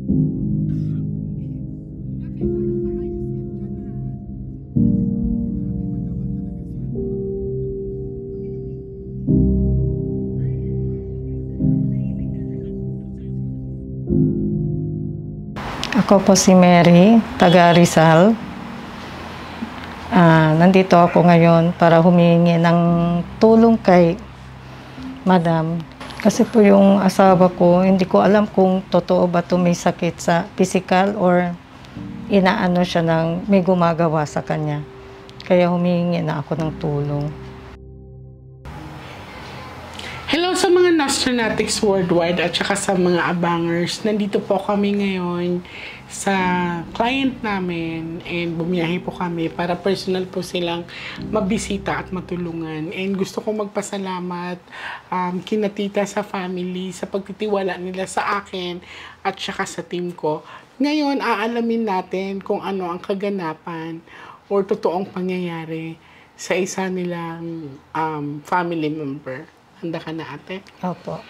Ako po si Mary, taga Rizal. Nandito ako ngayon para humingi ng tulong kay Madam. Kasi po yung asawa ko, hindi ko alam kung totoo ba ito may sakit sa physical or inaano siya ng may gumagawa sa kanya. Kaya humingi na ako ng tulong. Hello sa mga Nostronatics worldwide at saka sa mga abangers. Nandito po kami ngayon sa client namin and bumiyahe po kami para personal po silang mabisita at matulungan. And gusto ko magpasalamat kina tita sa family sa pagtitiwala nila sa akin at saka sa team ko. Ngayon, aalamin natin kung ano ang kaganapan or totoong pangyayari sa isa nilang family member. Handa ka na, ate? Opo.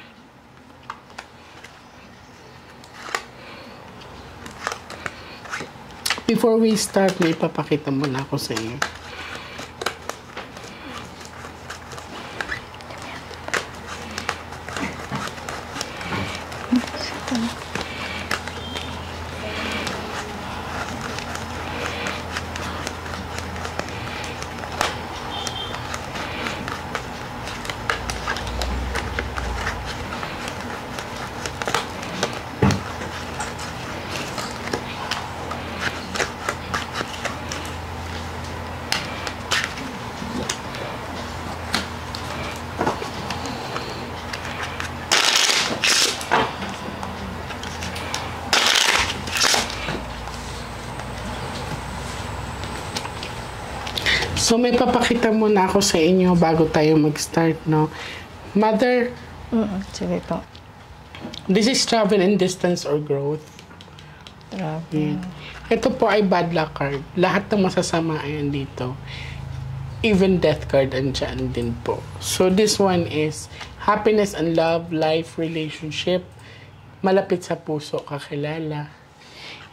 Before we start, may ipapakita muna ako sa iyo. So, may papakita muna ako sa inyo bago tayo mag-start, no? Mother, Sige po. this is travel and distance or growth. Grabe. Ito po ay bad luck card. Lahat ng masasama ayan dito. Even death card andyan din po. So, this one is happiness and love, life, relationship, malapit sa puso, kakilala.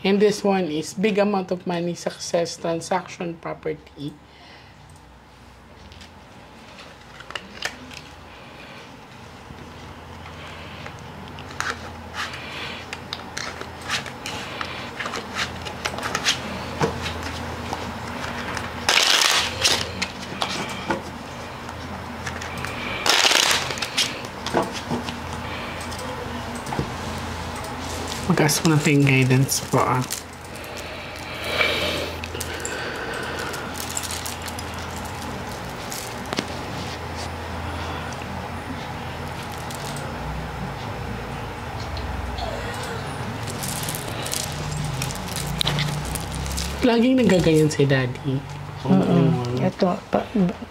And this one is big amount of money, success, transaction, property. Mag-ask mo natin guidance po, Laging nagaganyan si Daddy. Ito,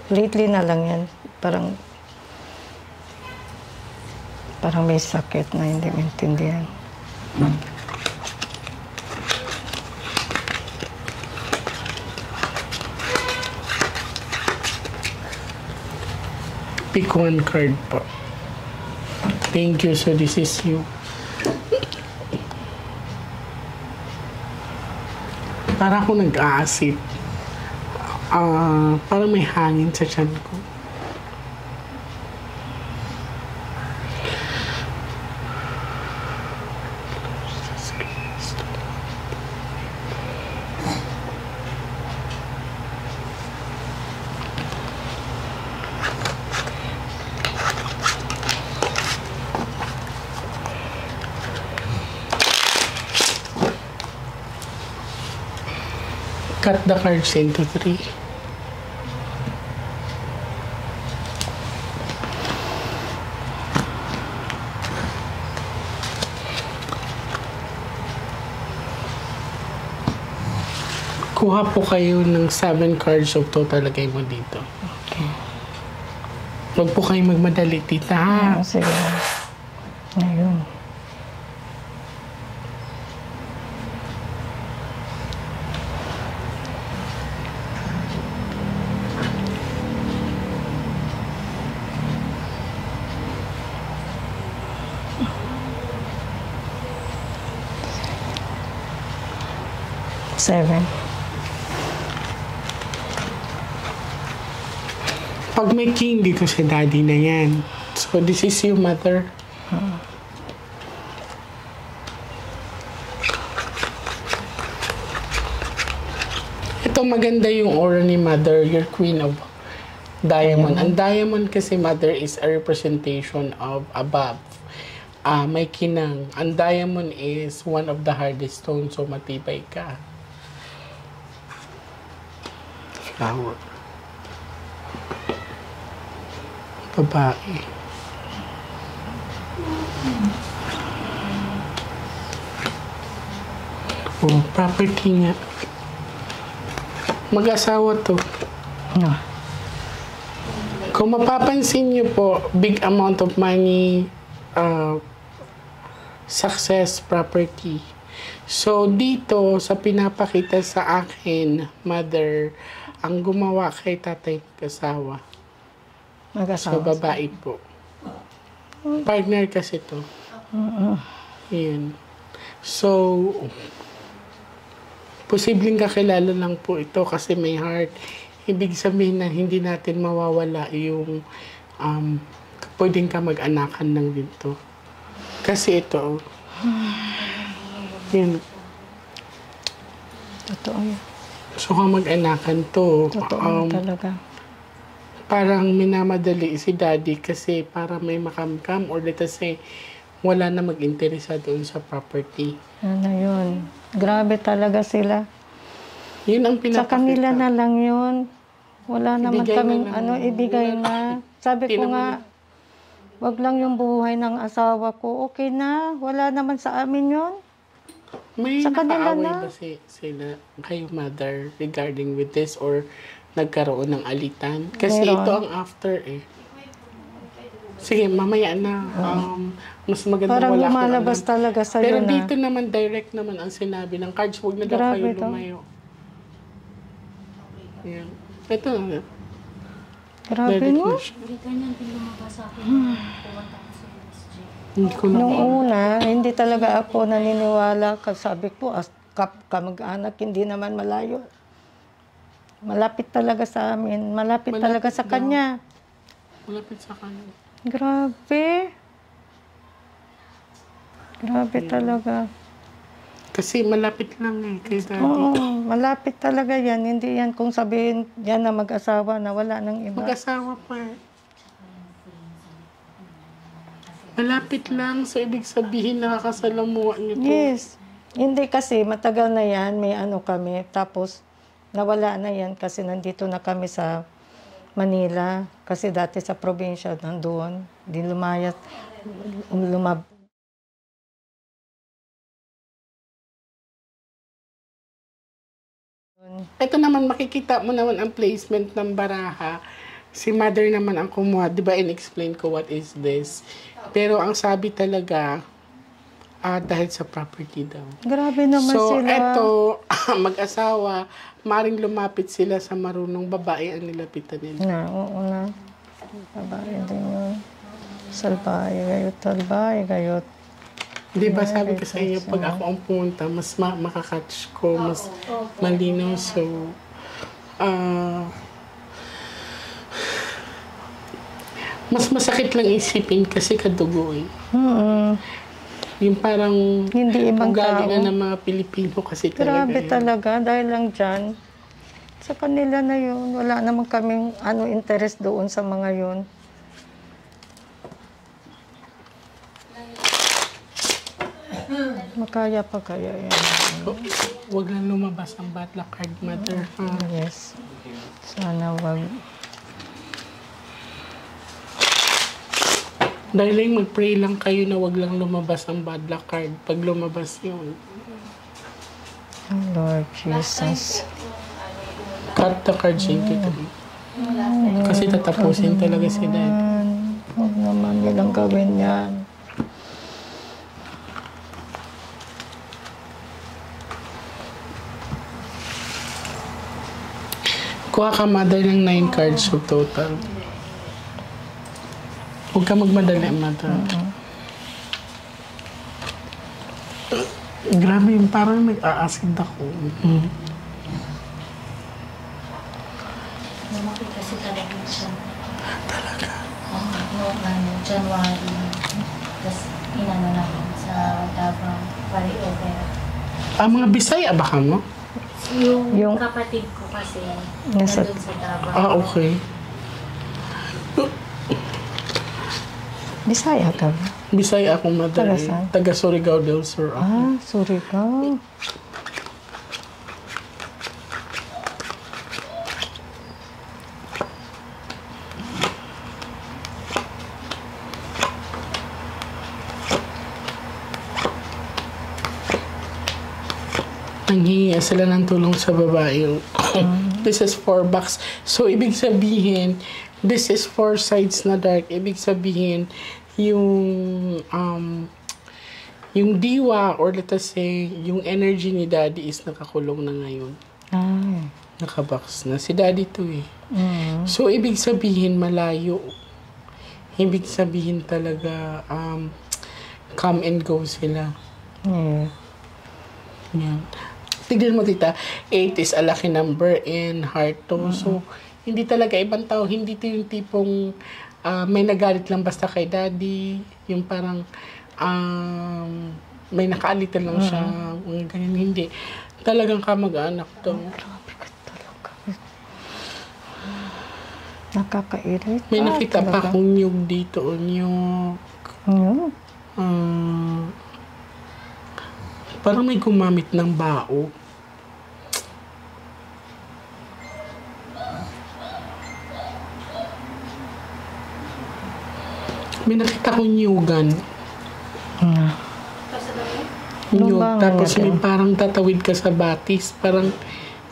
lately na lang yan. Parang may sakit na hindi maintindihan. Pick one card po. Thank you. So this is you. Para ako nag-aasip. Parang may hangin sa tiyan ko. Cut the cards into 3. Kuha po kayo ng 7 cards of total, lagay mo dito. Okay. Huwag po kayo magmadali, tita, ha? Sige. Ayun. 7. Pag may king dito si daddy na yan. So, this is your mother. Ito maganda yung aura ni mother, your queen of diamond. Ang diamond kasi mother is a representation of above. May kinang. Ang diamond is one of the hardest stones, so matibay ka. Flower. Babae. Oh, property nga. Mag-asawa to. No. Kung mapapansin niyo po, big amount of money, success, property. So, dito, sa pinapakita sa akin, mother, ang gumawa kay tatay mag-asawa. Mag-asawa. So, babae po. Partner kasi to. Yan. So, posibleng kakilala lang po ito kasi may heart. Ibig sabihin na hindi natin mawawala yung pwedeng ka mag-anakan lang dito. Kasi ito, yun. Totoo yan. So, kung mag-anakan to, Totoo talaga. parang minamadali si daddy kasi para may makamkam or let us say, wala na mag-interesa doon sa property. Ano yun? Grabe talaga sila. Yun ang Sa pinapakita. kanila na lang yun. Wala naman Ibigay na kaming lang. ibigay na. Sabi ko nga, wag lang yung buhay ng asawa ko. Okay na, wala naman sa amin yun. May Sa kanila nakaaway na. ba sila kayo mother regarding with this or nagkaroon ng alitan? Kasi Meron. ito ang after eh. Sige, mamaya na. Mas maganda Parang wala akong lumalabas alam. talaga sa'yo Pero na. dito naman direct naman ang sinabi ng cards. Huwag na daw Grabe kayo to. lumayo. Yan. Ito na. Grabe Direct no? na siya. Hindi ko na. Nung una, hindi talaga ako naniniwala. Sabi ko, kamag-anak, hindi naman malayo. Malapit talaga sa amin. Malapit talaga sa daw. kanya. Malapit sa kanya. Grabe. Grabe talaga. Kasi malapit lang eh kay daddy. Oo, malapit talaga yan. Hindi yan kung sabihin yan na mag-asawa na wala nang iba. Mag-asawa pa eh. Malapit lang. So, ibig sabihin nakakasalamuha niyo to. Yes. Hindi kasi matagal na yan. May ano kami. Tapos nawala na yan kasi nandito na kami sa Manila. Kasi dati sa probinsya nandoon. Di lumayas. Ito naman, makikita mo naman ang placement ng baraha. Si mother naman ang kumuha. Di ba, in-explain ko what is this. Pero ang sabi talaga, dahil sa property daw. Grabe naman So, sila. eto, mag-asawa, maring lumapit sila sa marunong babae ang nilapitan nila. Na, oo na. Babae din yun. Salbahe gayot, salbahe gayot. Di ba sabi ko sa inyo, pag ako ang pumunta, mas makakatch ko, mas malinaw. So, mas masakit lang isipin kasi kadugo eh. Yung parang Hindi ibang ugali tao. nga ng mga Pilipino kasi talaga. Grabe yun. talaga, dahil lang dyan. Sa kanila na yun, wala naman kaming interest doon sa mga yun. Makaya pa kaya yan. Huwag lang lumabas ang bad luck card, mother. Yes. Sana wag. Dahil lang mag-pray lang kayo na wag lang lumabas ang bad luck card. Pag lumabas yun, Oh, Lord Jesus. cut the card into three. Kasi tatapusin talaga si dad. Huwag naman nilang gawin yan. Kuha ka, mother, ng 9 cards of total. Huwag ka magmadali, mother. Grabe yung parang nag-a-acid ako. Lumaki kasi talaga siya. Talaga. Noong January. Tapos inano namin sa Davao, Pari Over. Mga Bisaya ba ka mo? Yung kapatid ko kasi Nasa- nandun sa Davao. Okay. Bisaya ka ba? Bisaya akong mother. Taga saan? Taga Surigao del Sur ako. Sorry ka. Nanghihingi sila ng tulong sa babae. This is 4 bucks. So, ibig sabihin, this is 4 sides na dark. Ibig sabihin, yung diwa or let us say, yung energy ni daddy is nakakulong na ngayon. Ay. Nakabox na. Si daddy to eh. Mm. So, ibig sabihin, malayo. Ibig sabihin talaga, come and go sila. Yeah. Yan. Tignan mo, tita, 8 is a lucky number in heart to. So, hindi talaga ibang tao. Hindi to yung tipong may nagalit lang basta kay daddy. Yung parang may nakaalitan lang siya. Ganyan, hindi. Talagang kamag-anak to. Grabe ka talaga. Nakakairit. May nakita pa talaga. akong nyug dito. Nyug. Yun. Parang may gumamit ng bao. May nakita kong nyugan. Nyug. Lubangan Tapos niya may to. parang tatawid ka sa batis. Parang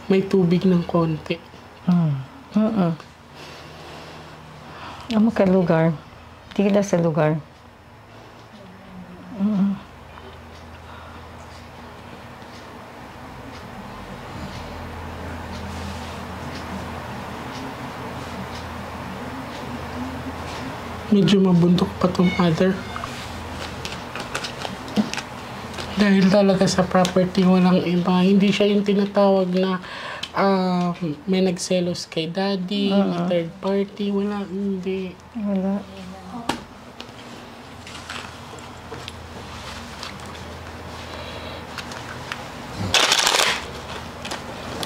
may tubig ng konti. Amo ka lugar. Tila sa lugar. Medyo mabuntok pa tong mother. Dahil talaga sa property, walang iba. Hindi siya yung tinatawag na may nagselos kay daddy, third party. Wala, hindi. Wala.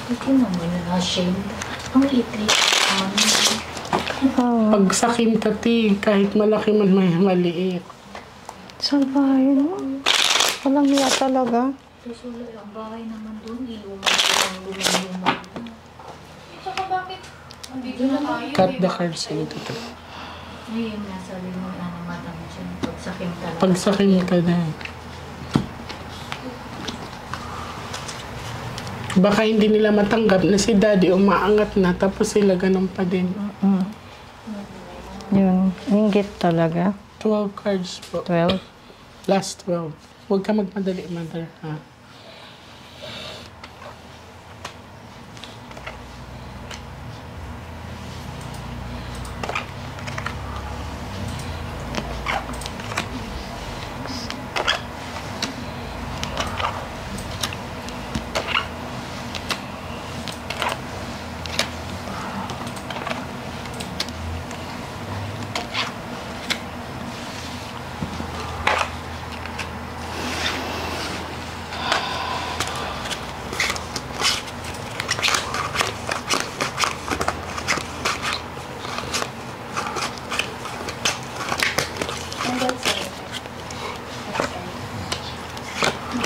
Hindi naman na ashamed. Ang liit-liit. Pag sakim ka, ti, kahit malaki man may maliit. Salbahin mo. Walang hiya talaga. Tapos wala, ang bahay naman doon, ilumang. Saka bakit? Andito na tayo. Cut the cards into two. Ngayon, nasa limang matang siya. Pagsakim talaga. Pag sakim ka na. Baka hindi nila matanggap na si daddy umaangat na tapos sila ganun pa din. Yun. Inggit talaga. 12 cards po. 12. Last 12. Huwag ka magmadali, mother, ha?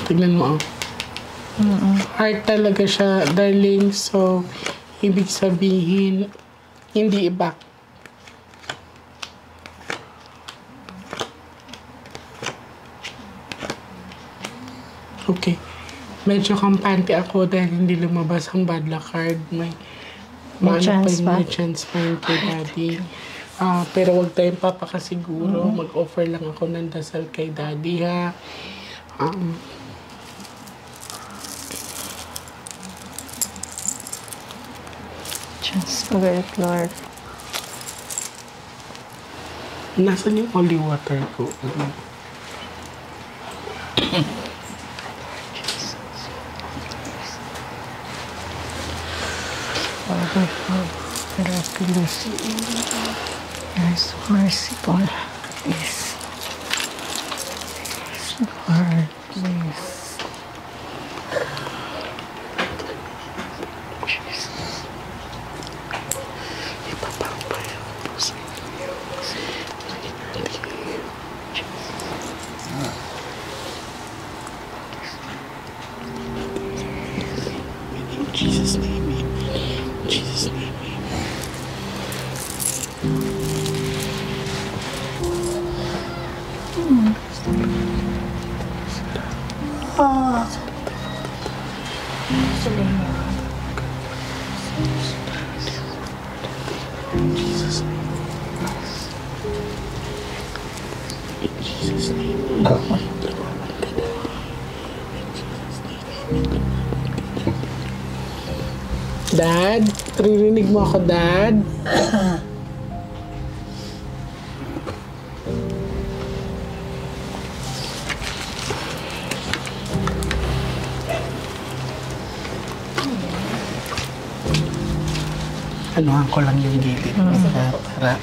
Tignan mo, oh. Heart talaga siya, darling. So, ibig sabihin, hindi iba. Okay. Medyo kampante ako dahil hindi lumabas ang bad luck card. May chance pa. May chance pa yung kay daddy. Pero wag tayong papakasiguro. Mag-offer lang ako ng dasal kay daddy, ha. Chance for it, Lord. Nasaan yung holy water ko? Miraculous. Yes, merciful. Yes. Lord, please. Jesus' name, Jesus' name. Jesus' name. In Jesus' name. Dad, naririnig mo ako, Dad? Anuhan ko lang yung gilid para